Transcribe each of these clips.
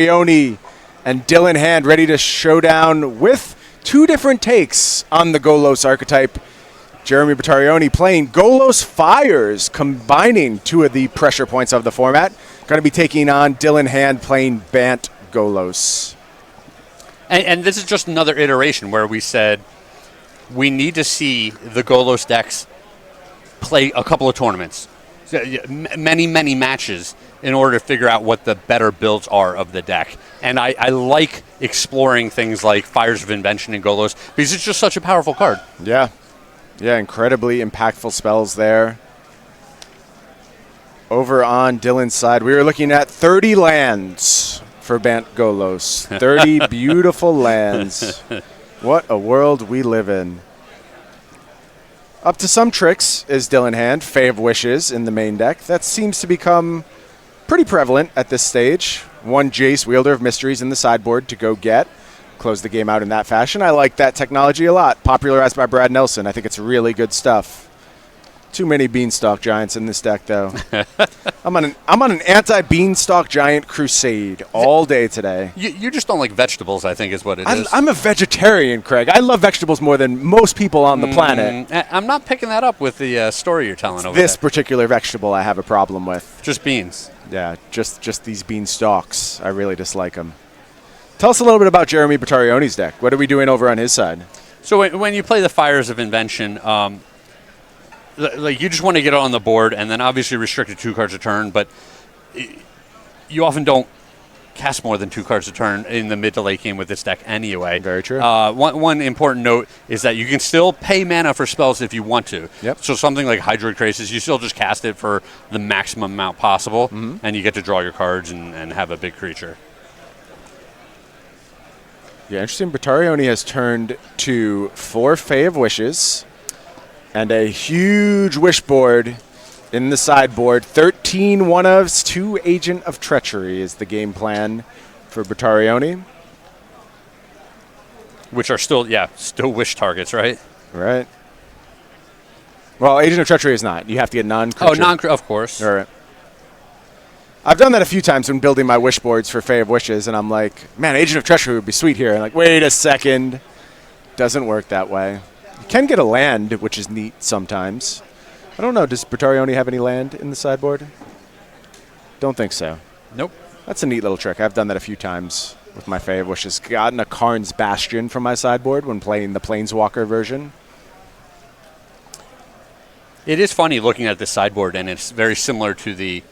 Bertarioni and Dylan Hand ready to show down with two different takes on the Golos archetype. Jeremy Bertarioni playing Golos Fires, combining two of the pressure points of the format. Going to be taking on Dylan Hand playing Bant Golos. And this is just another iteration where we said we need to see the Golos decks play a couple of tournaments, many matches, in order to figure out what the better builds are of the deck. And I like exploring things like Fires of Invention and Golos because it's just such a powerful card. Yeah, incredibly impactful spells there. Over on Dylan's side, we were looking at 30 lands for Bant Golos. 30 beautiful lands. What a world we live in. Up to some tricks is Dylan Hand, Fae of Wishes in the main deck. That seems to become pretty prevalent at this stage. One Jace, Wielder of Mysteries in the sideboard to go get. Close the game out in that fashion. I like that technology a lot. Popularized by Brad Nelson. I think it's really good stuff. Too many Beanstalk Giants in this deck, though. I'm on an anti-Beanstalk Giant crusade all day today. You just don't like vegetables, I think is what it is. I'm a vegetarian, Craig. I love vegetables more than most people on the planet. I'm not picking that up with the story you're telling over there. This particular vegetable I have a problem with. Just beans. Yeah, just these beanstalks. I really dislike them. Tell us a little bit about Jeremy Bertarioni's deck. What are we doing over on his side? So when you play the Fires of Invention, like you just want to get it on the board, and then obviously restricted 2 cards a turn, but you often don't cast more than 2 cards a turn in the mid to late game with this deck anyway. Very true. One important note is that you can still pay mana for spells if you want to. Yep. So something like Hydroid Krasis, you still just cast it for the maximum amount possible, and you get to draw your cards and have a big creature. Yeah, interesting. Bertarioni has turned to 4 Fae of Wishes and a huge wish board in the sideboard. 13 one-ofs, 2 Agent of Treachery is the game plan for Bertarioni. Which are still wish targets, right? Right. Well, Agent of Treachery is not. You have to get non-creature. Oh, of course. All right. I've done that a few times when building my wish boards for Fae of Wishes, and I'm like, man, Agent of Treachery would be sweet here. And like, wait a second. Doesn't work that way. You can get a land, which is neat sometimes. I don't know. Does Bertarioni have any land in the sideboard? Don't think so. Nope. That's a neat little trick. I've done that a few times with my Fae of Wishes. Gotten a Karn's Bastion from my sideboard when playing the Planeswalker version. It is funny looking at this sideboard, and it's very similar to the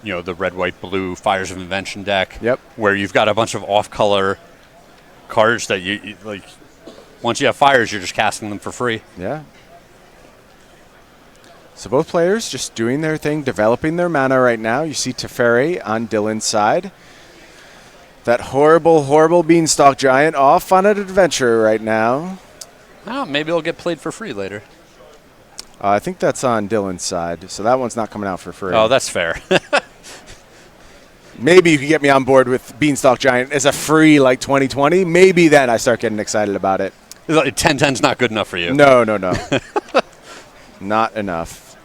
red, white, blue Fires of Invention deck. Yep. Where you've got a bunch of off-color cards that you like. Once you have Fires, you're just casting them for free. Yeah. So both players just doing their thing, developing their mana right now. You see Teferi on Dylan's side. That horrible Beanstalk Giant off on an adventure right now. Oh, maybe it'll get played for free later. I think that's on Dylan's side, so that one's not coming out for free. Oh, that's fair. Maybe you can get me on board with Beanstalk Giant as a free like 2020. Maybe then I start getting excited about it. 10-10's not good enough for you. No. Not enough.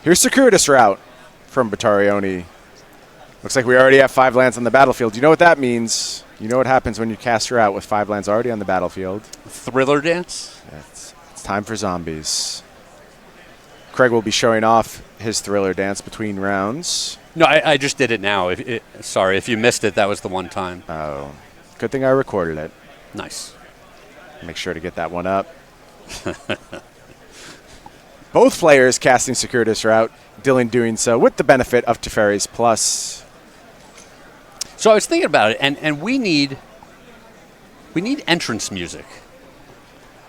Here's Circuitous Route from Bertarioni. Looks like we already have 5 lands on the battlefield. You know what that means? You know what happens when you cast her out with 5 lands already on the battlefield? Thriller Dance? It's time for zombies. Craig will be showing off his Thriller Dance between rounds. No, I just did it now. Sorry, if you missed it, that was the one time. Oh, good thing I recorded it. Nice. Make sure to get that one up. Both players casting Circuitous Route. Dylan doing so with the benefit of Teferi's Plus. So I was thinking about it, and we need entrance music.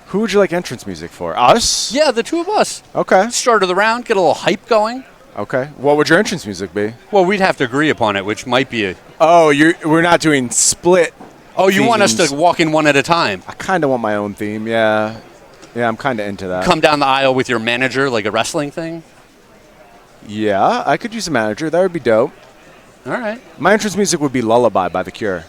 Who would you like entrance music for? Us? Yeah, the 2 of us. Okay. Start of the round, get a little hype going. Okay. What would your entrance music be? Well, we'd have to agree upon it, which might be a... Oh, we're not doing split Oh, you themes. want us to walk in one at a time? I kind of want my own theme, yeah. Yeah, I'm kind of into that. Come down the aisle with your manager like a wrestling thing? Yeah, I could use a manager. That would be dope. All right. My entrance music would be Lullaby by The Cure.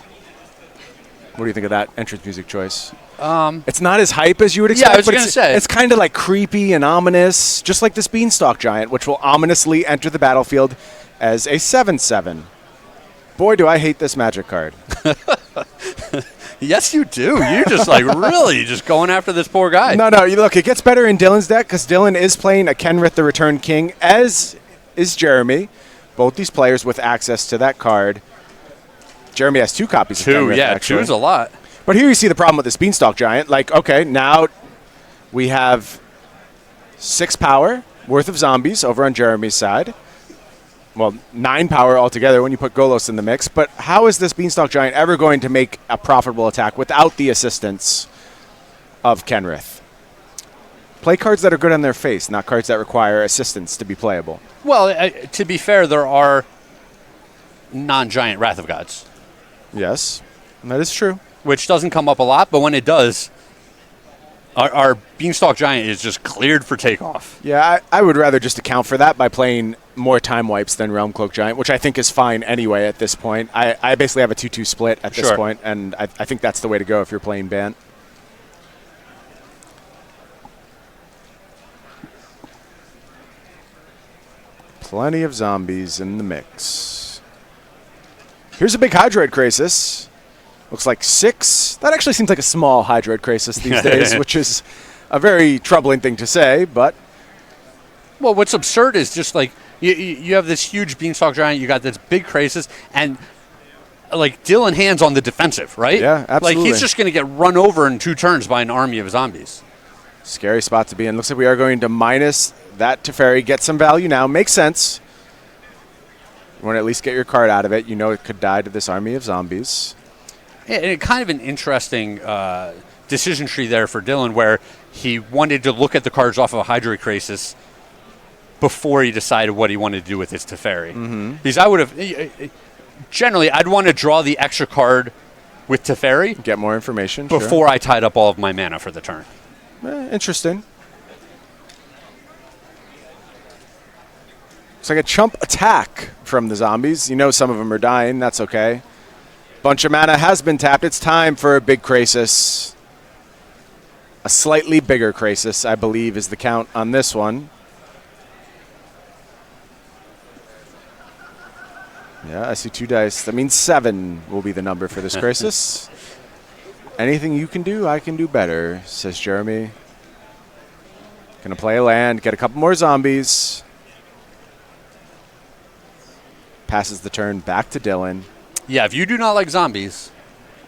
What do you think of that entrance music choice? It's not as hype as you would expect. Yeah, I was going to say. It's kind of like creepy and ominous, just like this Beanstalk Giant, which will ominously enter the battlefield as a 7/7. boy, do I hate this Magic card. Yes, you do. You're just like really just going after this poor guy. No, look, it gets better in Dylan's deck because Dylan is playing a Kenrith the Return King, as is Jeremy. Both these players with access to that card. Jeremy has 2 copies of Kenrith, actually. 2's a lot. But here you see the problem with this Beanstalk Giant. Like, okay, now we have 6 power worth of zombies over on Jeremy's side. Well, 9 power altogether when you put Golos in the mix. But how is this Beanstalk Giant ever going to make a profitable attack without the assistance of Kenrith? Play cards that are good on their face, not cards that require assistance to be playable. Well, to be fair, there are non-giant Wrath of Gods. Yes, that is true. Which doesn't come up a lot, but when it does, our Beanstalk Giant is just cleared for takeoff. Yeah, I would rather just account for that by playing more time wipes than Realm Cloak Giant, which I think is fine anyway at this point. I basically have a 2-2 split at this point, and I think that's the way to go if you're playing Bant. Plenty of zombies in the mix. Here's a big Hydroid Krasis. Looks like 6. That actually seems like a small Hydroid Krasis these days, which is a very troubling thing to say, but... Well, what's absurd is just like, you have this huge Beanstalk Giant, you got this big Krasis, and like Dylan hands on the defensive, right? Yeah, absolutely. Like he's just going to get run over in 2 turns by an army of zombies. Scary spot to be in. Looks like we are going to minus that Teferi. Get some value now. Makes sense. You want to at least get your card out of it. You know it could die to this army of zombies. Yeah, and kind of an interesting decision tree there for Dylan, where he wanted to look at the cards off of a Hydroid Krasis before he decided what he wanted to do with his Teferi. Mm-hmm. Because I would have... Generally, I'd want to draw the extra card with Teferi. Get more information. Before I tied up all of my mana for the turn. Interesting. It's like a chump attack from the zombies. You know some of them are dying. That's okay. Bunch of mana has been tapped. It's time for a big Krasis. A slightly bigger Krasis, I believe, is the count on this one. Yeah, I see 2 dice. That means 7 will be the number for this Krasis. Anything you can do, I can do better, says Jeremy. Gonna play a land, get a couple more zombies. Passes the turn back to Dylan. Yeah, if you do not like zombies,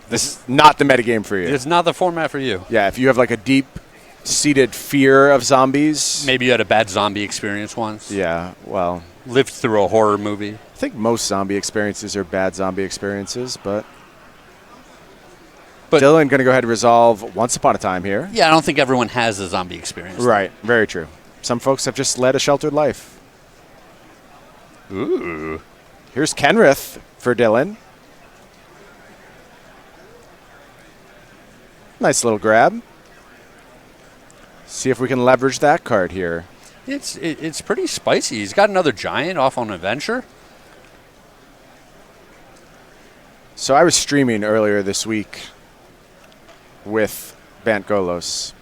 this is not the metagame for you. It's not the format for you. Yeah, if you have like a deep-seated fear of zombies. Maybe you had a bad zombie experience once. Yeah, well. Lived through a horror movie. I think most zombie experiences are bad zombie experiences, but Dylan going to go ahead and resolve Once Upon a Time here. Yeah, I don't think everyone has a zombie experience. Right, very true. Some folks have just led a sheltered life. Ooh. Here's Kenrith for Dylan. Nice little grab. See if we can leverage that card here. It's pretty spicy. He's got another giant off on Adventure. So I was streaming earlier this week with Bant Golos.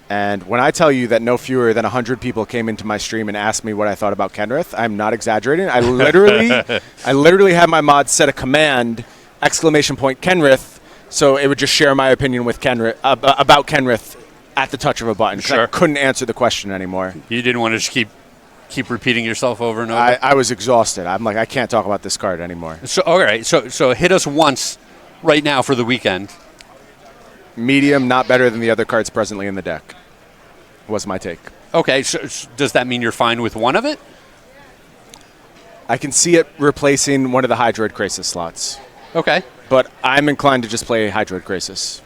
And when I tell you that no fewer than 100 people came into my stream and asked me what I thought about Kenrith, I'm not exaggerating. I literally had my mod set a command, ! Kenrith, so it would just share my opinion with Kenrith about Kenrith at the touch of a button. Sure. I couldn't answer the question anymore. You didn't want to just keep repeating yourself over and over? I was exhausted. I'm like, I can't talk about this card anymore. So all right, so hit us once right now for the weekend. Medium, not better than the other cards presently in the deck, was my take. Okay, so does that mean you're fine with one of it? I can see it replacing one of the Hydroid Krasis slots. Okay. But I'm inclined to just play Hydroid Krasis.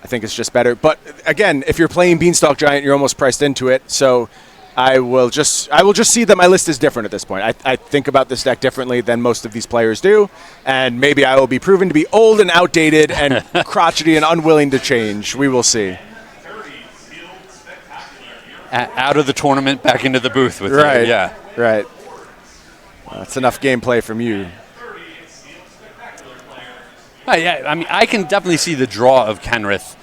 I think it's just better. But again, if you're playing Beanstalk Giant, you're almost priced into it. So I will just see that my list is different at this point. I think about this deck differently than most of these players do, and maybe I will be proven to be old and outdated and crotchety and unwilling to change. We will see. Out of the tournament, back into the booth with right. you. Yeah. Right. That's enough gameplay from you. Yeah, I mean, I can definitely see the draw of Kenrith.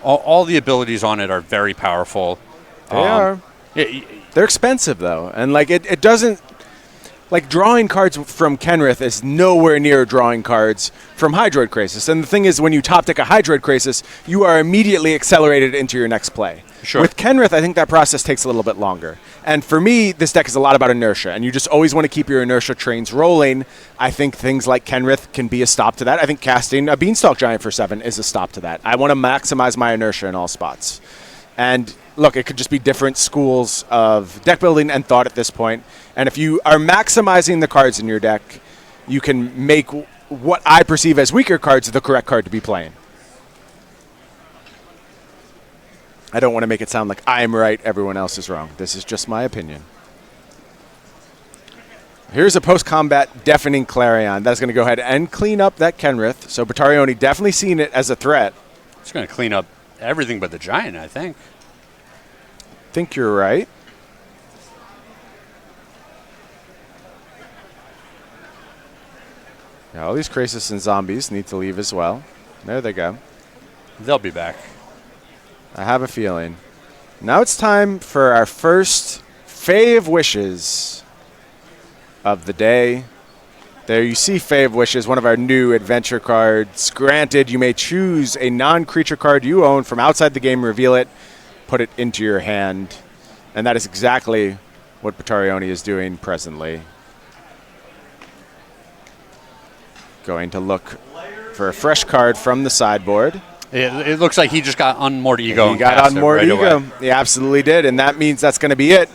All the abilities on it are very powerful. They are. They're expensive, though. And, like, it doesn't... like drawing cards from Kenrith is nowhere near drawing cards from Hydroid Krasis. And the thing is, when you top deck a Hydroid Krasis, you are immediately accelerated into your next play. Sure. With Kenrith, I think that process takes a little bit longer. And for me, this deck is a lot about inertia, and you just always want to keep your inertia trains rolling. I think things like Kenrith can be a stop to that. I think casting a Beanstalk Giant for 7 is a stop to that. I want to maximize my inertia in all spots. And look, it could just be different schools of deck building and thought at this point. And if you are maximizing the cards in your deck, you can make what I perceive as weaker cards the correct card to be playing. I don't want to make it sound like I'm right, everyone else is wrong. This is just my opinion. Here's a post-combat Deafening Clarion. That's going to go ahead and clean up that Kenrith. So Bertarioni definitely seeing it as a threat. It's going to clean up everything but the Giant, I think. Think you're right. Yeah, all these Krasis and zombies need to leave as well. There they go. They'll be back. I have a feeling. Now it's time for our first Fae of Wishes of the day. There you see Fae of Wishes, one of our new adventure cards. Granted, you may choose a non-creature card you own from outside the game, reveal it, put it into your hand. And that is exactly what Bertarioni is doing presently. Going to look for a fresh card from the sideboard. It looks like he just got Unmoored Ego. He got Unmoored Ego. He absolutely did, and that means that's going to be it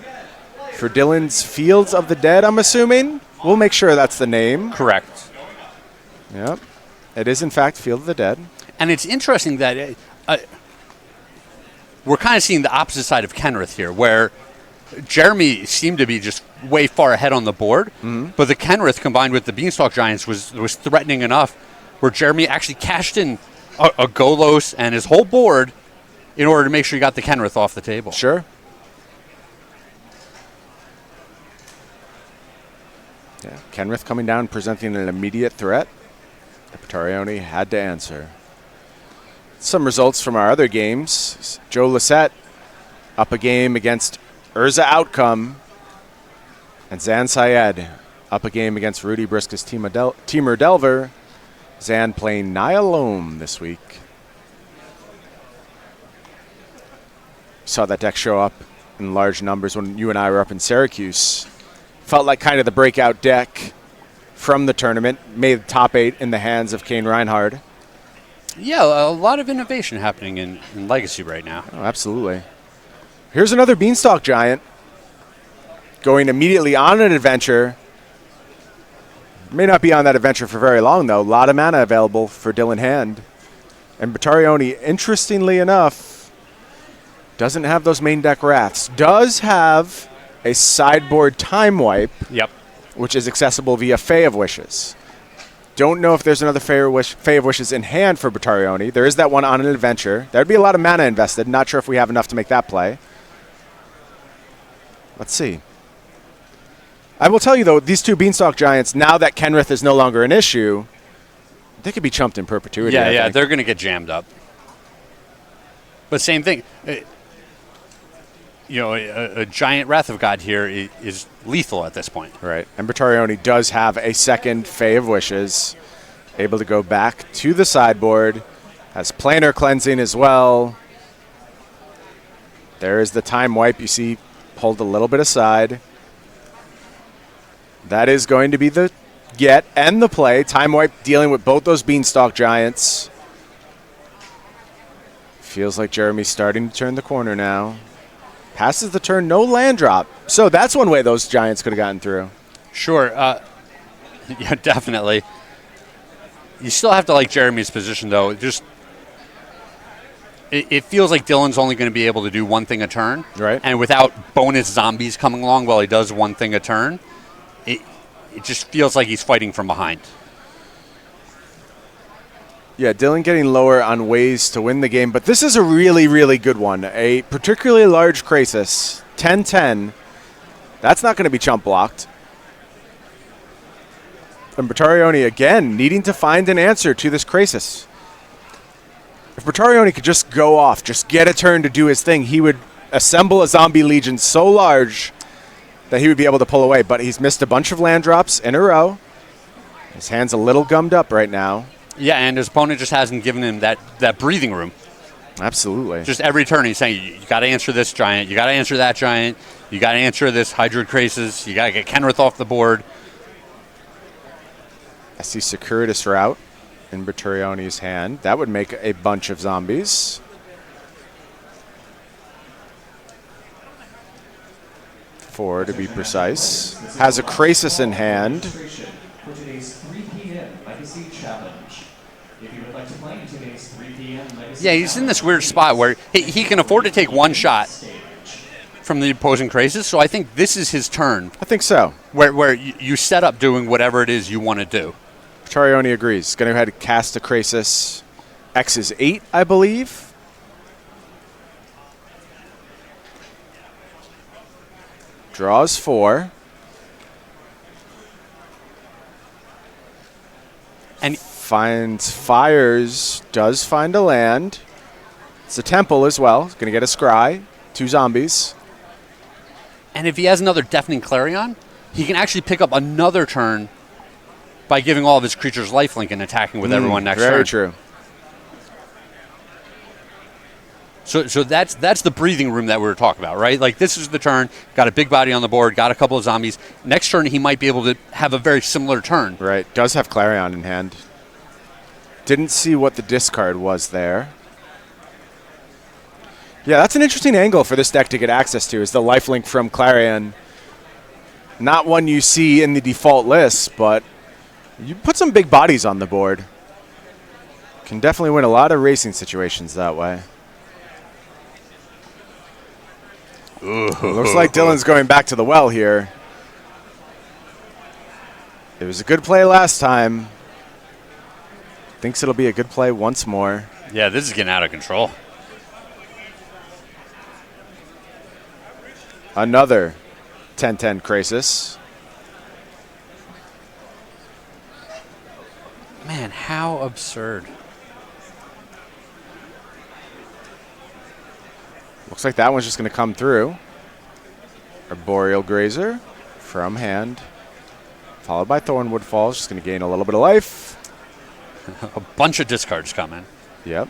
for Dylan's Fields of the Dead, I'm assuming. We'll make sure that's the name. Correct. Yep. It is, in fact, Field of the Dead. And it's interesting that we're kind of seeing the opposite side of Kenrith here, where Jeremy seemed to be just way far ahead on the board, but the Kenrith combined with the Beanstalk Giants was threatening enough where Jeremy actually cashed in a Golos and his whole board in order to make sure he got the Kenrith off the table. Sure. Yeah, Kenrith coming down, presenting an immediate threat. Bertarioni had to answer. Some results from our other games. Joe Lossett up a game against Urza Outcome. And Zan Syed up a game against Rudy Briska's Teamer Delver. Zan playing Nyalome this week. Saw that deck show up in large numbers when you and I were up in Syracuse. Felt like kind of the breakout deck from the tournament. Made the top 8 in the hands of Kane Reinhard. Yeah, a lot of innovation happening in Legacy right now. Oh, absolutely. Here's another Beanstalk Giant. Going immediately on an adventure. May not be on that adventure for very long, though. A lot of mana available for Dylan Hand. And Bertarioni, interestingly enough, doesn't have those main deck Wraths. Does have a sideboard Time Wipe, Yep. which is accessible via Fae of Wishes. Don't know if there's another Fae of Wishes in hand for Bertarioni. There is that one on an adventure. There'd be a lot of mana invested. Not sure if we have enough to make that play. Let's see. I will tell you, though, these two Beanstalk Giants, now that Kenrith is no longer an issue, they could be chumped in perpetuity. Yeah, they're going to get jammed up. But same thing. A giant Wrath of God here is lethal at this point. Right. And Bertarioni does have a second Fae of Wishes, able to go back to the sideboard, has Planar Cleansing as well. There is the Time Wipe, you see, pulled a little bit aside. That is going to be the get and the play. Time Wipe dealing with both those Beanstalk Giants. Feels like Jeremy's starting to turn the corner now. Passes the turn, no land drop. So that's one way those Giants could have gotten through. Sure. Yeah, definitely. You still have to like Jeremy's position, though. It feels like Dylan's only going to be able to do one thing a turn. Right. And without bonus zombies coming along while he does one thing a turn, it just feels like he's fighting from behind. Yeah, Dylan getting lower on ways to win the game, but this is a really, really good one. A particularly large Krasis, 10-10. That's not going to be chump blocked. And Bertarioni, again, needing to find an answer to this Krasis. If Bertarioni could just go off, just get a turn to do his thing, he would assemble a zombie legion so large that he would be able to pull away, but he's missed a bunch of land drops in a row. His hand's a little gummed up right now. Yeah, and his opponent just hasn't given him that breathing room. Absolutely. Just every turn he's saying, you got to answer this giant, you got to answer that giant, you got to answer this Hydroid Krasis, you got to get Kenrith off the board. I see Circuitous Route in Bertarioni's hand. That would make a bunch of zombies. 4 to be precise. Has a Krasis in hand. For today's 3 p.m. Legacy Challenge. If you would like to play in today's 3 p.m. Legacy Yeah, he's in this weird spot where he can afford to take one shot from the opposing Krasis, so I think this is his turn. I think so. Where you set up doing whatever it is you want to do. Bertarioni agrees. Going to go ahead and cast a Krasis. X is 8, I believe. Draws 4. And does find a land. It's a temple as well. He's going to get a scry. 2 zombies. And if he has another Deafening Clarion, he can actually pick up another turn by giving all of his creatures lifelink and attacking with everyone next turn. Very true. So that's the breathing room that we were talking about, right? Like, this is the turn, got a big body on the board, got a couple of zombies. Next turn, he might be able to have a very similar turn. Right. Does have Clarion in hand. Didn't see what the discard was there. Yeah, that's an interesting angle for this deck to get access to, is the lifelink from Clarion. Not one you see in the default list, but you put some big bodies on the board. Can definitely win a lot of racing situations that way. Ooh. Looks like Dylan's going back to the well here. It was a good play last time. Thinks it'll be a good play once more. Yeah, this is getting out of control. Another 10-10 Krasis. Man, how absurd. Looks like that one's just going to come through. Arboreal Grazer from hand. Followed by Thornwood Falls. Just going to gain a little bit of life. A bunch of discards coming. Yep.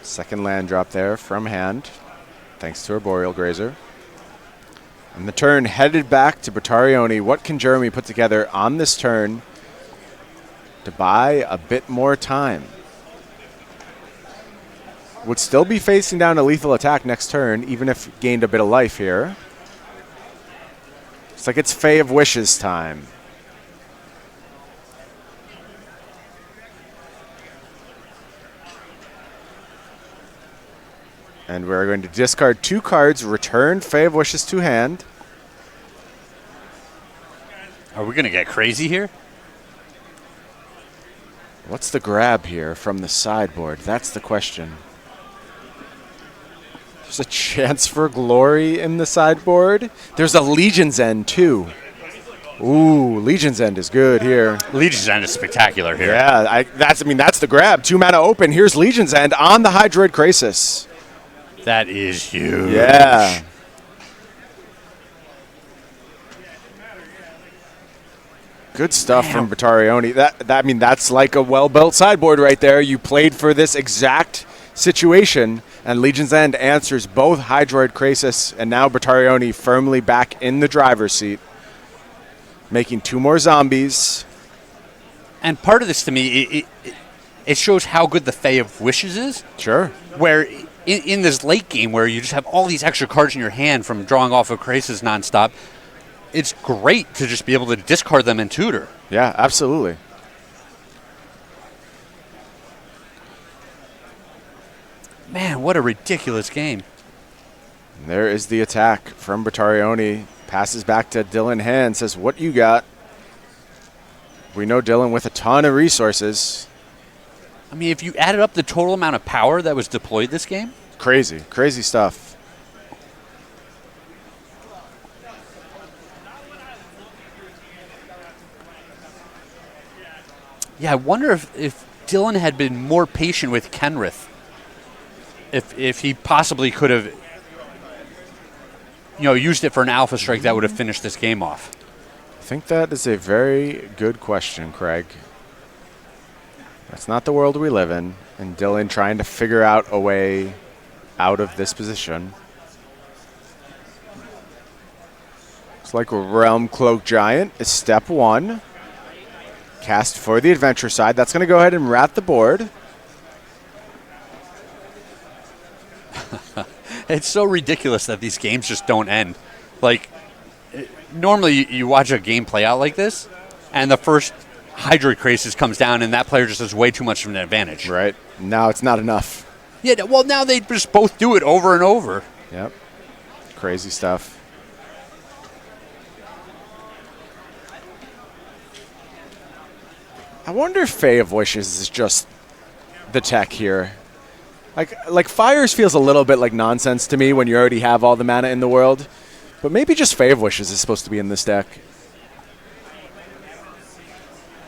Second land drop there from hand. Thanks to Arboreal Grazer. And the turn headed back to Bertarioni. What can Jeremy put together on this turn to buy a bit more time? Would still be facing down a lethal attack next turn, even if gained a bit of life here. It's like it's Fae of Wishes time. And we're going to discard 2 cards, return Fae of Wishes to hand. Are we going to get crazy here? What's the grab here from the sideboard? That's the question. There's a Chance for Glory in the sideboard. There's a Legion's End, too. Ooh, Legion's End is good here. Legion's End is spectacular here. Yeah, that's the grab. 2 mana open. Here's Legion's End on the Hydroid Krasis. That is huge. Yeah. Good stuff from Bertarioni. That's like a well-built sideboard right there. You played for this exact situation, and Legion's End answers both Hydroid Krasis, and now Bertarioni firmly back in the driver's seat, making 2 more zombies. And part of this, to me, it shows how good the Fae of Wishes is. Sure. Where in this late game where you just have all these extra cards in your hand from drawing off of Krasis nonstop, it's great to just be able to discard them and tutor. Yeah, absolutely. Man, what a ridiculous game. And there is the attack from Bertarioni. Passes back to Dylan Hand, says, what you got? We know Dylan with a ton of resources. I mean, if you added up the total amount of power that was deployed this game. Crazy, crazy stuff. Yeah, I wonder if Dylan had been more patient with Kenrith. If he possibly could have, used it for an alpha strike, that would have finished this game off. I think that is a very good question, Craig. That's not the world we live in, and Dylan trying to figure out a way out of this position. It's like a Realm Cloak Giant is step one. Cast for the adventure side. That's going to go ahead and rat the board. It's so ridiculous that these games just don't end. Like, normally you watch a game play out like this, and the first Hydroid Crisis comes down, and that player just has way too much of an advantage. Right. Now it's not enough. Yeah, well, now they just both do it over and over. Yep. Crazy stuff. I wonder if Fae of Wishes is just the tech here. Like Fires feels a little bit like nonsense to me when you already have all the mana in the world. But maybe just Fae of Wishes is supposed to be in this deck.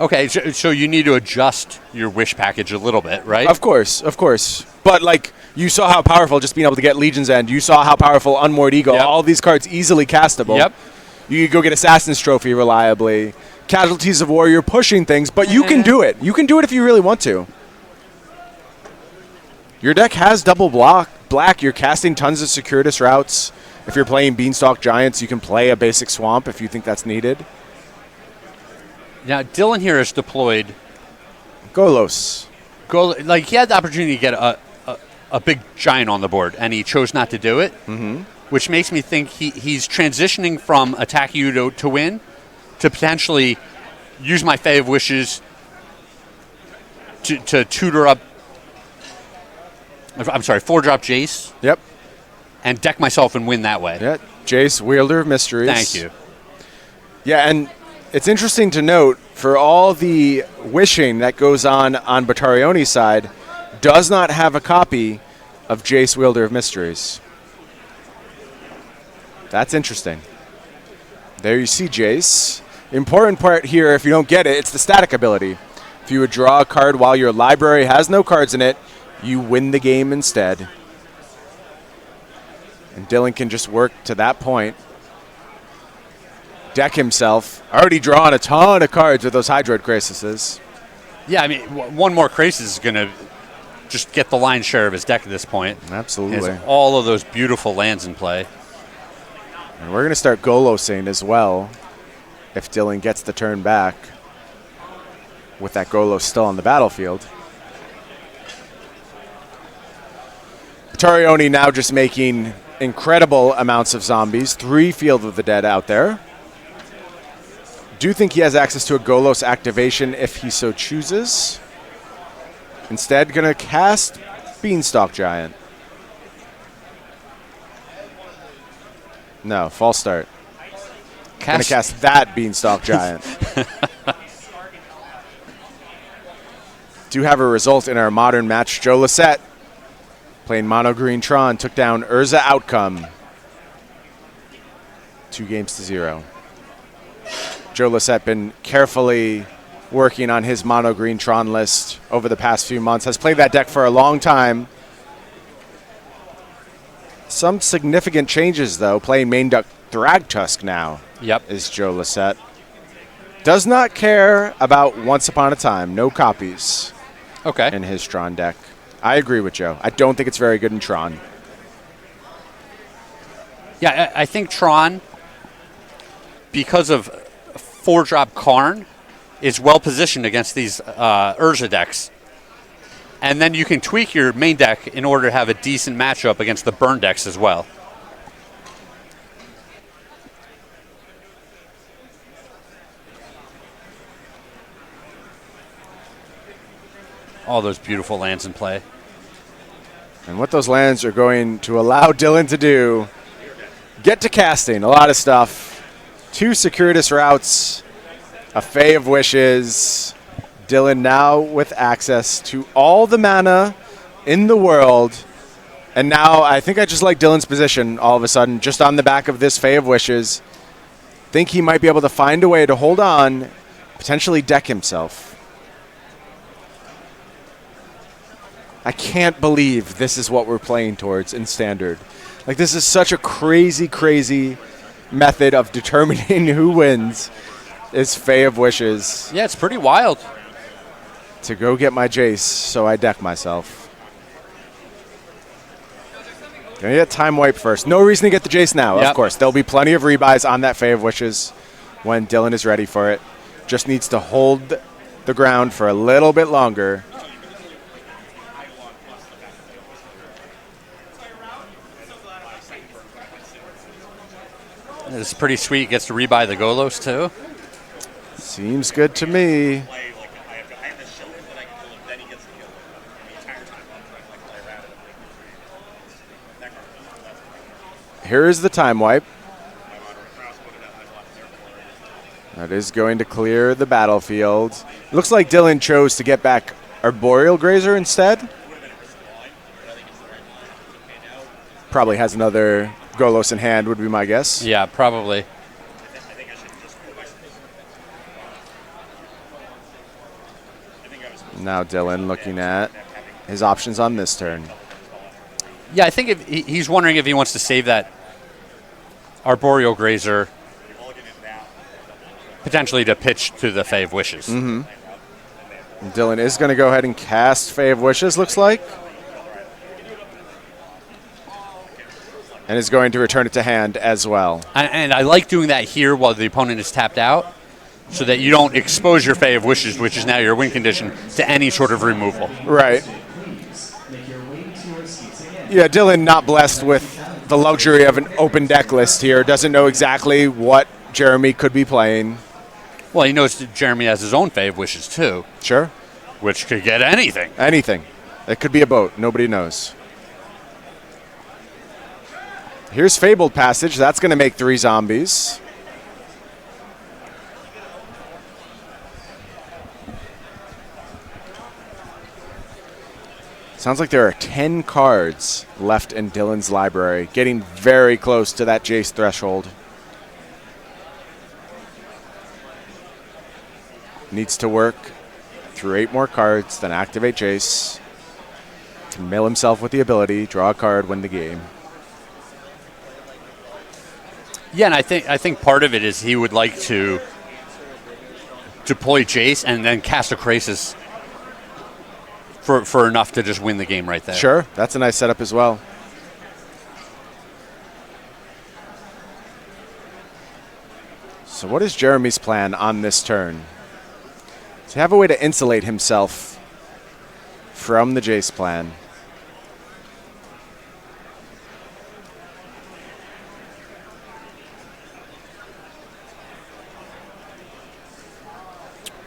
Okay, so you need to adjust your wish package a little bit, right? Of course. But like you saw how powerful just being able to get Legion's End. You saw how powerful Unmoored Eagle. Yep. All these cards easily castable. Yep. You could go get Assassin's Trophy reliably. Casualties of War, you're pushing things, but you can do it. You can do it if you really want to. Your deck has double black. You're casting tons of Circuitous Routes. If you're playing Beanstalk Giants, you can play a basic Swamp if you think that's needed. Now, Dylan here has deployed Golos. He had the opportunity to get a big giant on the board, and he chose not to do it, which makes me think he's transitioning from attacking you to win to potentially use my Fae of Wishes to tutor up, 4-drop Jace. Yep. And deck myself and win that way. Yeah, Jace, Wielder of Mysteries. Thank you. Yeah, and it's interesting to note, for all the wishing that goes on Bertarioni's side, does not have a copy of Jace, Wielder of Mysteries. That's interesting. There you see Jace. Important part here, if you don't get it, it's the static ability. If you would draw a card while your library has no cards in it, you win the game instead. And Dylan can just work to that point. Deck himself. Already drawn a ton of cards with those Hydroid Crises. Yeah, I mean, one more Crisis is going to just get the lion's share of his deck at this point. Absolutely. He has all of those beautiful lands in play. And we're going to start Golosing as well if Dylan gets the turn back with that Golos still on the battlefield. Bertarioni now just making incredible amounts of zombies. 3 Field of the Dead out there. Do think he has access to a Golos activation if he so chooses. Instead, going to cast Beanstalk Giant. No, false start. Going to cast that Beanstalk Giant. Do have a result in our modern match. Joe Lossett, playing Mono Green Tron, took down Urza Outcome. 2-0. Joe Lossett been carefully working on his Mono Green Tron list over the past few months. Has played that deck for a long time. Some significant changes, though. Playing main deck Thragtusk now. Yep. Is Joe Lossett. Does not care about Once Upon a Time. No copies. Okay. In his Tron deck. I agree with Joe. I don't think it's very good in Tron. Yeah, I think Tron, because of 4-drop Karn, is well positioned against these Urza decks. And then you can tweak your main deck in order to have a decent matchup against the burn decks as well. All those beautiful lands in play. And what those lands are going to allow Dylan to do, get to casting a lot of stuff. 2 Circuitous Routes, a Fae of Wishes. Dylan now with access to all the mana in the world. And now I think I just like Dylan's position all of a sudden, just on the back of this Fae of Wishes. Think he might be able to find a way to hold on, potentially deck himself. I can't believe this is what we're playing towards in Standard. Like, this is such a crazy, crazy method of determining who wins is Fae of Wishes. Yeah, it's pretty wild. To go get my Jace, so I deck myself. Gonna get Time Wipe first. No reason to get the Jace now, Yep. of course. There'll be plenty of rebuys on that Fae of Wishes when Dylan is ready for it. Just needs to hold the ground for a little bit longer. It's pretty sweet. Gets to rebuy the Golos, too. Seems good to me. Here is the Time Wipe. That is going to clear the battlefield. Looks like Dylan chose to get back Arboreal Grazer instead. Probably has another Golos in hand, would be my guess. Yeah, probably. Now Dylan looking at his options on this turn. Yeah, I think he's wondering if he wants to save that Arboreal Grazer potentially to pitch to the Fae of Wishes. Mm-hmm. Dylan is going to go ahead and cast Fae of Wishes, looks like. And is going to return it to hand as well. And I like doing that here while the opponent is tapped out so that you don't expose your Fae of Wishes, which is now your win condition, to any sort of removal. Right. Yeah, Dylan not blessed with the luxury of an open deck list here. Doesn't know exactly what Jeremy could be playing. Well, he knows that Jeremy has his own Fae of Wishes, too. Sure. Which could get anything. Anything. It could be a boat. Nobody knows. Here's Fabled Passage. That's going to make 3 zombies. Sounds like there are 10 cards left in Dylan's library. Getting very close to that Jace threshold. Needs to work through 8 more cards, then activate Jace. To mill himself with the ability, draw a card, win the game. Yeah, and I think part of it is he would like to deploy Jace and then cast a Krasis for enough to just win the game right there. Sure, that's a nice setup as well. So what is Jeremy's plan on this turn? To have a way to insulate himself from the Jace plan.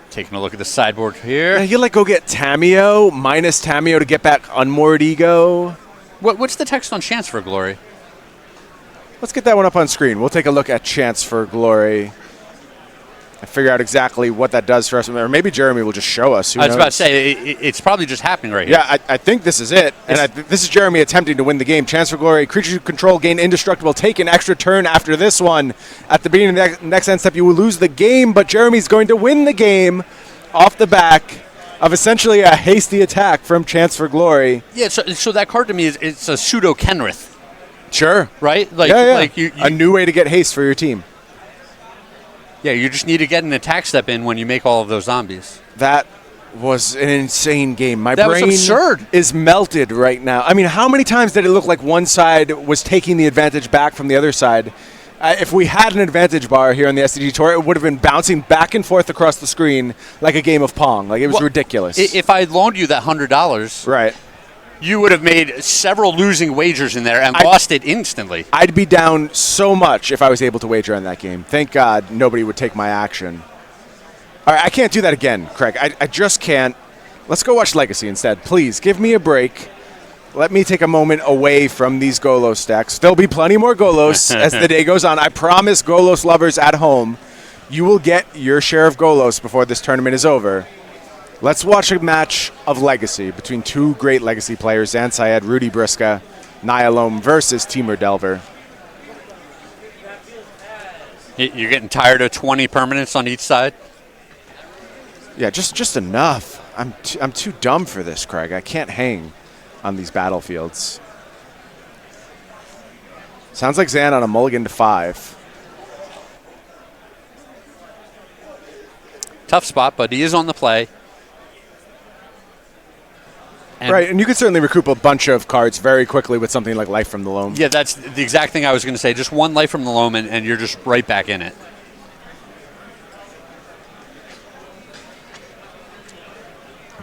Taking a look at the sideboard here. Yeah, you like go get Tameo, minus Tameo to get back Unmoored Ego. What's the text on Chance for Glory? Let's get that one up on screen. We'll take a look at Chance for Glory and figure out exactly what that does for us. Or maybe Jeremy will just show us. Who I was knows? about to say, it's probably just happening right here. Yeah, I think this is it. And this is Jeremy attempting to win the game. Chance for Glory. Creature you control gain indestructible. Take an extra turn after this one. At the beginning of the next end step, you will lose the game, but Jeremy's going to win the game off the back of essentially a hasty attack from Chance for Glory. Yeah, so that card to me it's a pseudo Kenrith, Sure. right? Like, yeah. like you a new way to get haste for your team. yeah, you just need to get an attack step in when you make all of those zombies. That was an insane game. My That was brain absurd. is melted right now. I mean, how many times did it look like one side was taking the advantage back from the other side? If we had an advantage bar here on the SCG Tour, it would have been bouncing back and forth across the screen like a game of Pong. Like, it was ridiculous. If I had loaned you that $100, right. you would have made several losing wagers in there and lost it instantly. I'd be down so much if I was able to wager on that game. Thank God nobody would take my action. All right, I can't do that again, Craig. I just can't. Let's go watch Legacy instead. Please, give me a break. Let me take a moment away from these Golos stacks. There'll be plenty more Golos as the day goes on. I promise Golos lovers at home, you will get your share of Golos before this tournament is over. Let's watch a match of Legacy between 2 great Legacy players, Zan Syed, Rudy Briksza, Nyalome versus Timur Delver. You're getting tired of 20 permanents on each side? Yeah, just enough. I'm too dumb for this, Craig. I can't hang. on these battlefields. Sounds like Zan on a mulligan to 5. Tough spot, but he is on the play. And Right, and you can certainly recoup a bunch of cards very quickly with something like Life from the Loam. yeah, that's the exact thing I was going to say. Just one Life from the Loam, and you're just right back in it.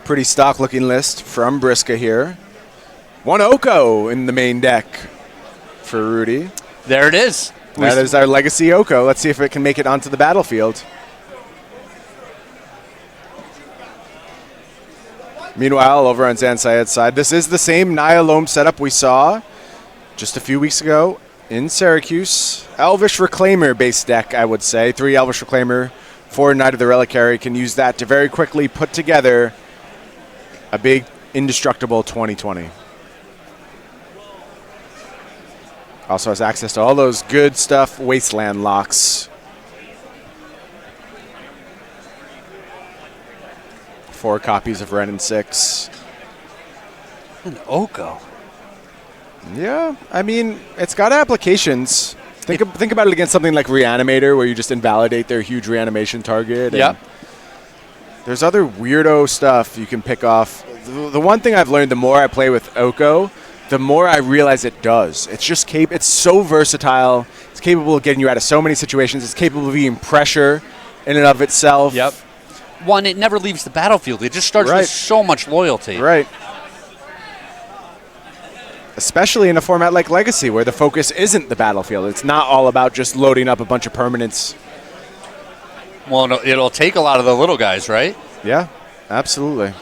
Pretty stock-looking list from Briksza here. One Oko in the main deck for Rudy. There it is. That is our legacy Oko. Let's see if it can make it onto the battlefield. Meanwhile, over on Zan Syed's side, this is the same Naya Loam setup we saw just a few weeks ago in Syracuse. Elvish Reclaimer base deck, I would say. 3 Elvish Reclaimer, 4 Knight of the Reliquary. Can use that to very quickly put together a big indestructible 2020. Also has access to all those good stuff, Wasteland locks. 4 copies of Ren and 6. An Oko. Yeah, I mean, it's got applications. Think about it against something like Reanimator, where you just invalidate their huge reanimation target. Yep. There's other weirdo stuff you can pick off. The one thing I've learned, the more I play with Oko, the more I realize it does. It's just it's so versatile. It's capable of getting you out of so many situations. It's capable of being pressure in and of itself. Yep. One, it never leaves the battlefield. It just starts with so much loyalty. Right. Especially in a format like Legacy, where the focus isn't the battlefield. It's not all about just loading up a bunch of permanents. Well, it'll take a lot of the little guys, right? Yeah, absolutely.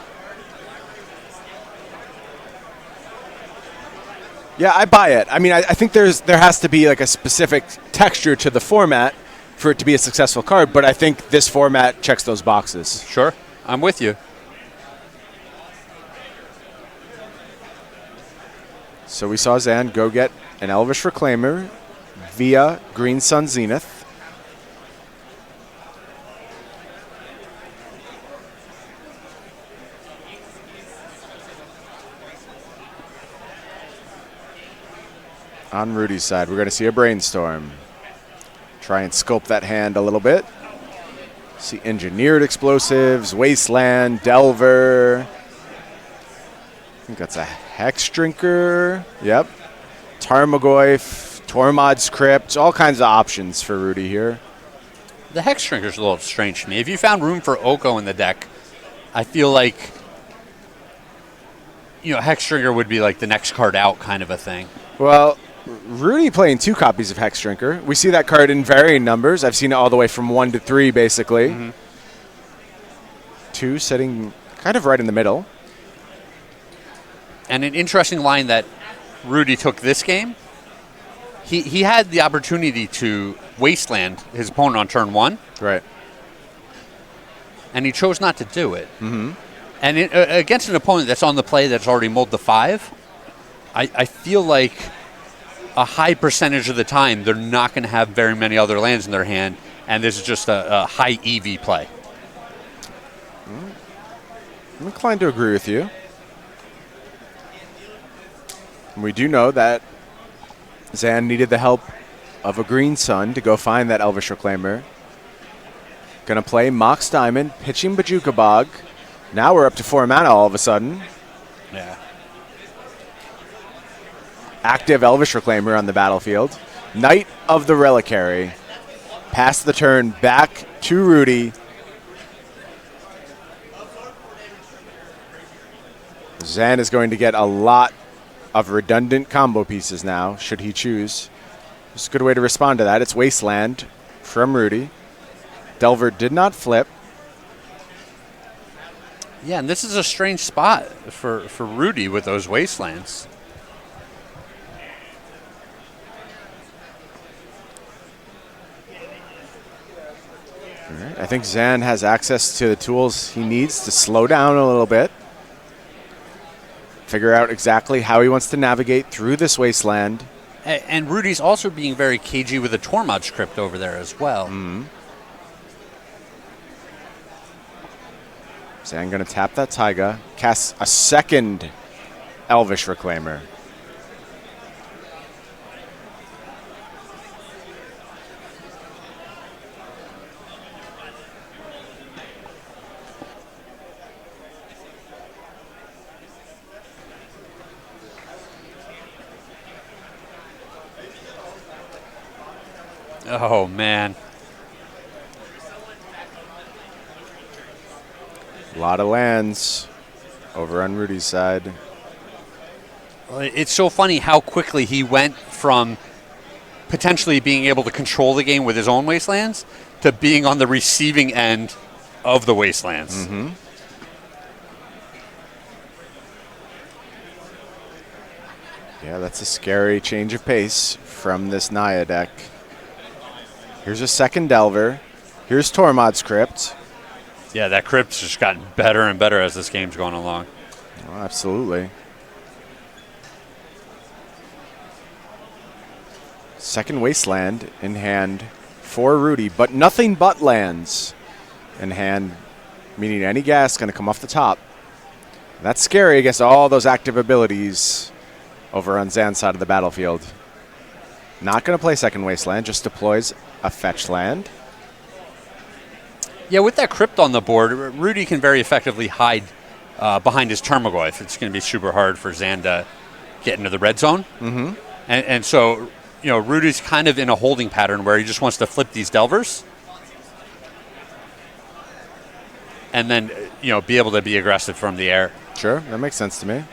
Yeah, I buy it. I mean, I think there has to be like a specific texture to the format for it to be a successful card, but I think this format checks those boxes. Sure. I'm with you. So we saw Zan go get an Elvish Reclaimer via Green Sun Zenith. On Rudy's side, we're going to see a Brainstorm. Try and sculpt that hand a little bit. See Engineered Explosives, Wasteland, Delver. I think that's a Hex Drinker. Yep. Tarmogoyf, Tormod's Crypt, all kinds of options for Rudy here. The Hex Drinker's a little strange to me. If you found room for Oko in the deck, I feel like, Hex Drinker would be like the next card out kind of a thing. Well, Rudy playing 2 copies of Hex Drinker. We see that card in varying numbers. I've seen it all the way from 1 to 3, basically. Mm-hmm. 2 sitting kind of right in the middle. And an interesting line that Rudy took this game, he had the opportunity to Wasteland his opponent on turn 1. Right. And he chose not to do it. Mm-hmm. And against an opponent that's on the play that's already mulled the 5, I feel like a high percentage of the time they're not going to have very many other lands in their hand, and this is just a high EV play. I'm inclined to agree with you. And we do know that Zan needed the help of a Green Sun to go find that Elvish Reclaimer. Going to play Mox Diamond, pitching Bajuka Bog. Now we're up to 4 mana all of a sudden. Yeah. Active Elvish Reclaimer on the battlefield. Knight of the Reliquary. Pass the turn back to Rudy. Zan is going to get a lot of redundant combo pieces now, should he choose. It's a good way to respond to that. It's Wasteland from Rudy. Delver did not flip. Yeah, and this is a strange spot for Rudy with those Wastelands. All right. I think Zan has access to the tools he needs to slow down a little bit. Figure out exactly how he wants to navigate through this Wasteland. And Rudy's also being very cagey with a Tormod's Crypt over there as well. Mm-hmm. Zan going to tap that Taiga, cast a second Elvish Reclaimer. Oh, man. A lot of lands over on Rudy's side. It's so funny how quickly he went from potentially being able to control the game with his own wastelands to being on the receiving end of the wastelands. Mm-hmm. Yeah, that's a scary change of pace from this Naya deck. Here's a second Delver. Here's Tormod's Crypt. Yeah, that crypt's just gotten better and better as this game's going along. Oh, absolutely. Second Wasteland in hand for Rudy, but nothing but lands in hand, meaning any gas going to come off the top. That's scary against all those active abilities over on Zan's side of the battlefield. Not going to play second Wasteland, just deploys a fetch land. Yeah, with that crypt on the board, Rudy can very effectively hide behind his Tarmogoyf. It's going to be super hard for Zan to get into the red zone. Mm-hmm. And so, you know, Rudy's kind of in a holding pattern where he just wants to flip these Delvers and then, you know, be able to be aggressive from the air. Sure, that makes sense to me.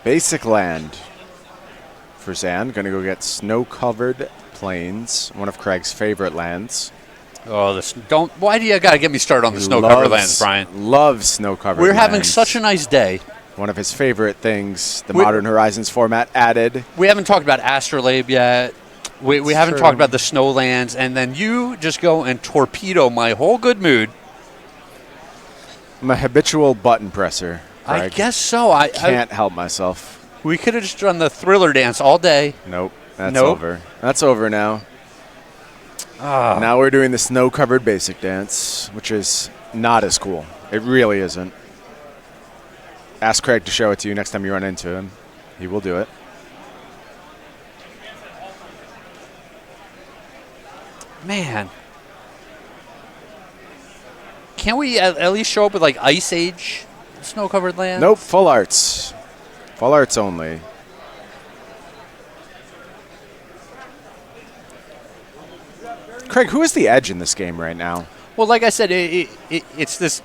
Basic land for Zan. Going to go get Snow-Covered Plains, one of Craig's favorite lands. Oh, why do you got to get me started on the snow-covered lands, Brian? Loves snow-covered lands. We're having such a nice day. One of his favorite things, the Modern Horizons format added. We haven't talked about Astrolabe yet. We haven't talked about the Snowlands, and then you just go and torpedo my whole good mood. I'm a habitual button presser, Craig. I guess so. I can't help myself. We could have just done the Thriller dance all day. Nope, that's over. That's over now. Now we're doing the snow-covered basic dance, which is not as cool. It really isn't. Ask Craig to show it to you next time you run into him. He will do it. Man. Can't we at least show up with, like, Ice Age snow-covered lands? Nope, full arts. Full arts only. Craig, who is the edge in this game right now? Well, like I said, it's this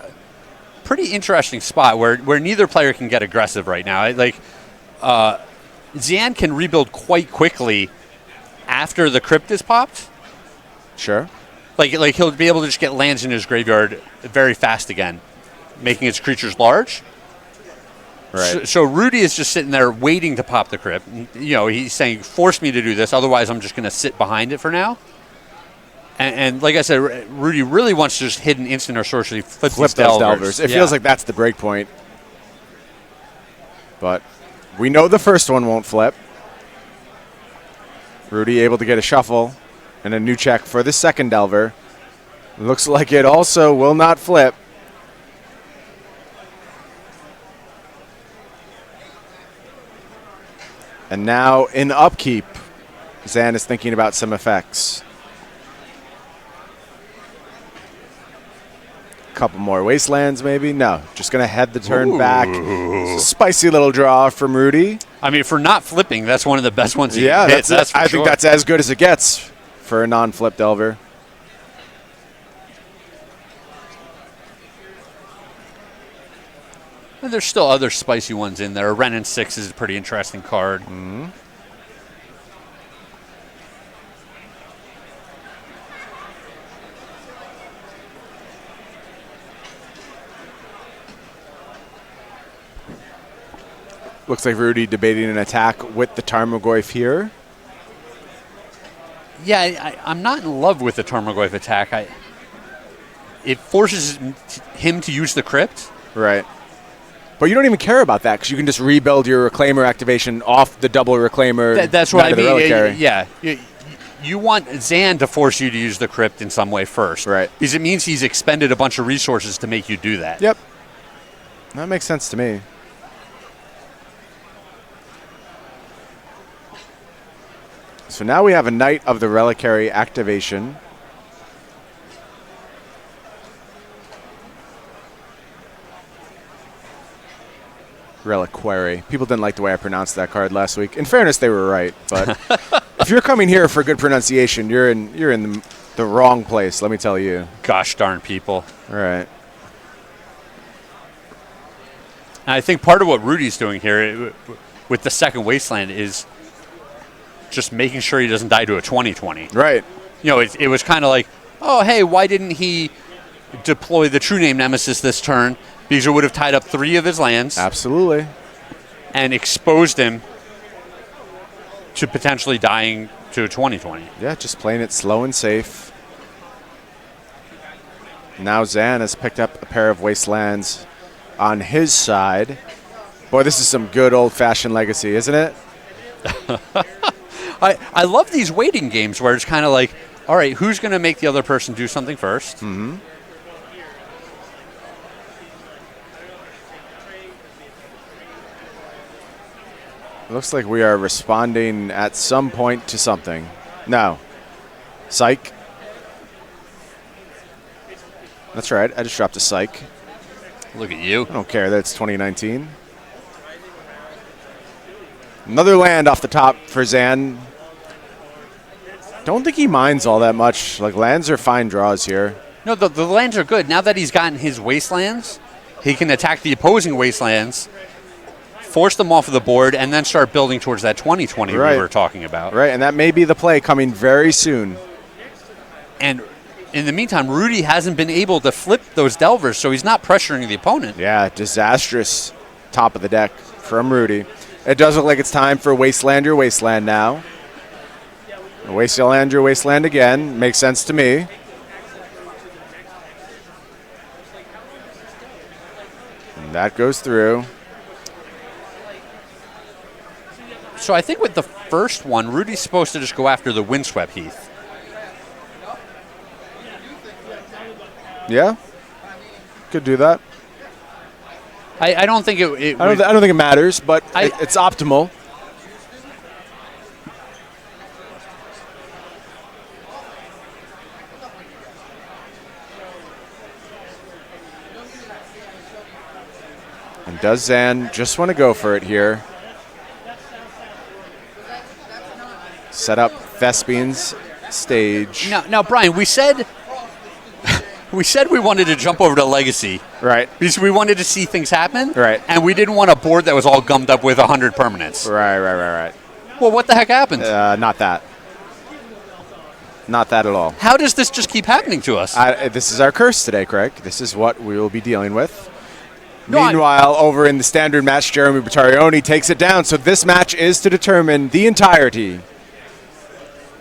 pretty interesting spot where neither player can get aggressive right now. Zan can rebuild quite quickly after the crypt is popped. Sure. Like he'll be able to just get lands in his graveyard very fast again, making his creatures large. Right. So Rudy is just sitting there waiting to pop the crypt. You know, he's saying, force me to do this, otherwise I'm just going to sit behind it for now. And like I said, Rudy really wants to just hit an instant or sorcery, flip those Delvers. It feels like that's the break point. But we know the first one won't flip. Rudy able to get a shuffle and a new check for the second Delver. Looks like it also will not flip. And now in upkeep, Zan is thinking about some effects. Couple more wastelands, maybe? No, just going to head the turn back. Spicy little draw from Rudy. I mean, for not flipping, that's one of the best ones. Yeah, I think that's as good as it gets for a non-flip Delver. And there's still other spicy ones in there. Ren and 6 is a pretty interesting card. Mm-hmm. Looks like Rudy debating an attack with the Tarmogoyf here. Yeah, I'm not in love with the Tarmogoyf attack. It forces him to use the crypt. Right. But you don't even care about that because you can just rebuild your Reclaimer activation off the double Reclaimer. That's what I mean. Yeah. you want Zan to force you to use the crypt in some way first. Right. Because it means he's expended a bunch of resources to make you do that. Yep. That makes sense to me. So now we have a Knight of the Reliquary activation. Reliquary. People didn't like the way I pronounced that card last week. In fairness, they were right. But if you're coming here for good pronunciation, you're in the wrong place, let me tell you. Gosh darn people. All right. And I think part of what Rudy's doing here with the second Wasteland is just making sure he doesn't die to a 20/20. Right. You know, it was kind of like, oh, hey, why didn't he deploy the True Name Nemesis this turn? Because it would have tied up 3 of his lands. Absolutely. And exposed him to potentially dying to a 20/20. Yeah, just playing it slow and safe. Now Zan has picked up a pair of Wastelands on his side. Boy, this is some good old-fashioned Legacy, isn't it? I love these waiting games where it's kind of like, all right, who's going to make the other person do something first? Mm-hmm. Looks like we are responding at some point to something. No. Psych. That's right. I just dropped a psych. Look at you. I don't care that it's 2019. Another land off the top for Zan. Don't think he minds all that much. Like, lands are fine draws here. No, the lands are good. Now that he's gotten his Wastelands, he can attack the opposing Wastelands, force them off of the board, and then start building towards that 20/20 Right. we were talking about. Right, and that may be the play coming very soon. And in the meantime, Rudy hasn't been able to flip those Delvers, so he's not pressuring the opponent. Yeah, disastrous top of the deck from Rudy. It does look like it's time for Wasteland your Wasteland now. Wasteland your Wasteland again. Makes sense to me. And that goes through. So I think with the first one, Rudy's supposed to just go after the Windswept Heath. Yeah, could do that. I don't think it I don't think it matters, but it's optimal. And does Zan just want to go for it here? Set up Thespian's stage. Now, Brian, we said we wanted to jump over to Legacy. Right. Because we wanted to see things happen. Right. And we didn't want a board that was all gummed up with 100 permanents. Right. Well, what the heck happened? Not that. Not that at all. How does this just keep happening to us? This is our curse today, Craig. This is what we will be dealing with. No, Meanwhile, over in the standard match, Jeremy Bertarioni takes it down. So this match is to determine the entirety.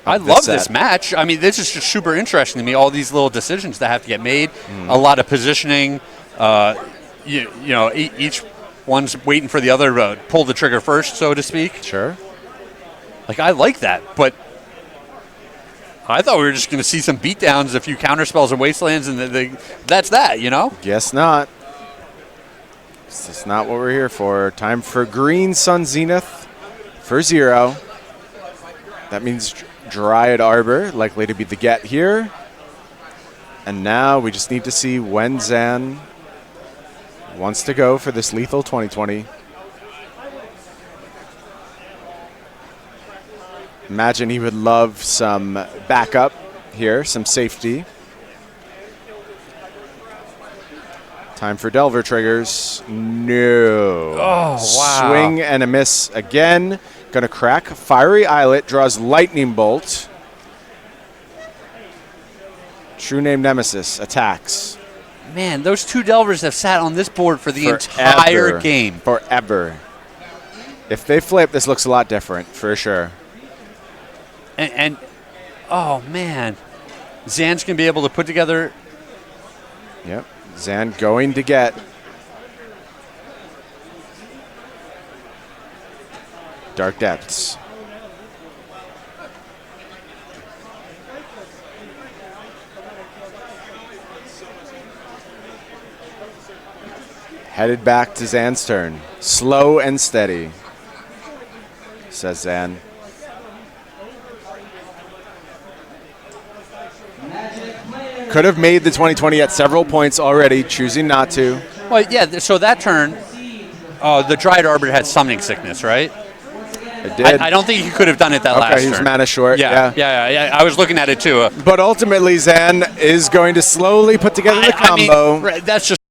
I love this match. I mean, this is just super interesting to me, all these little decisions that have to get made, a lot of positioning. You know, each one's waiting for the other to pull the trigger first, so to speak. Sure. Like, I like that, but I thought we were just going to see some beatdowns, a few counterspells and wastelands, and that's that, you know? Guess not. This is not what we're here for. Time for Green Sun Zenith for 0. That means Dryad Arbor, likely to be the get here. And now we just need to see when Zan wants to go for this lethal 20/20. Imagine he would love some backup here, some safety. Time for Delver triggers. No. Oh, wow. Swing and a miss again. Gonna crack Fiery Islet, draws Lightning Bolt. True Name Nemesis attacks. Man, those 2 Delvers have sat on this board for the entire game. Forever. If they flip, this looks a lot different, for sure. And oh, man. Zan's going to be able to put together. Yep. Zan going to get Dark Depths. Headed back to Zan's turn. Slow and steady, says Zan. Could have made the 20-20 at several points already, choosing not to. Well, yeah, so that turn, the Dryad Arbiter had summoning sickness, right? It did. I don't think he could have done it that last turn. Okay, he was mana short. Yeah. I was looking at it too. But ultimately, Zan is going to slowly put together the combo. That's just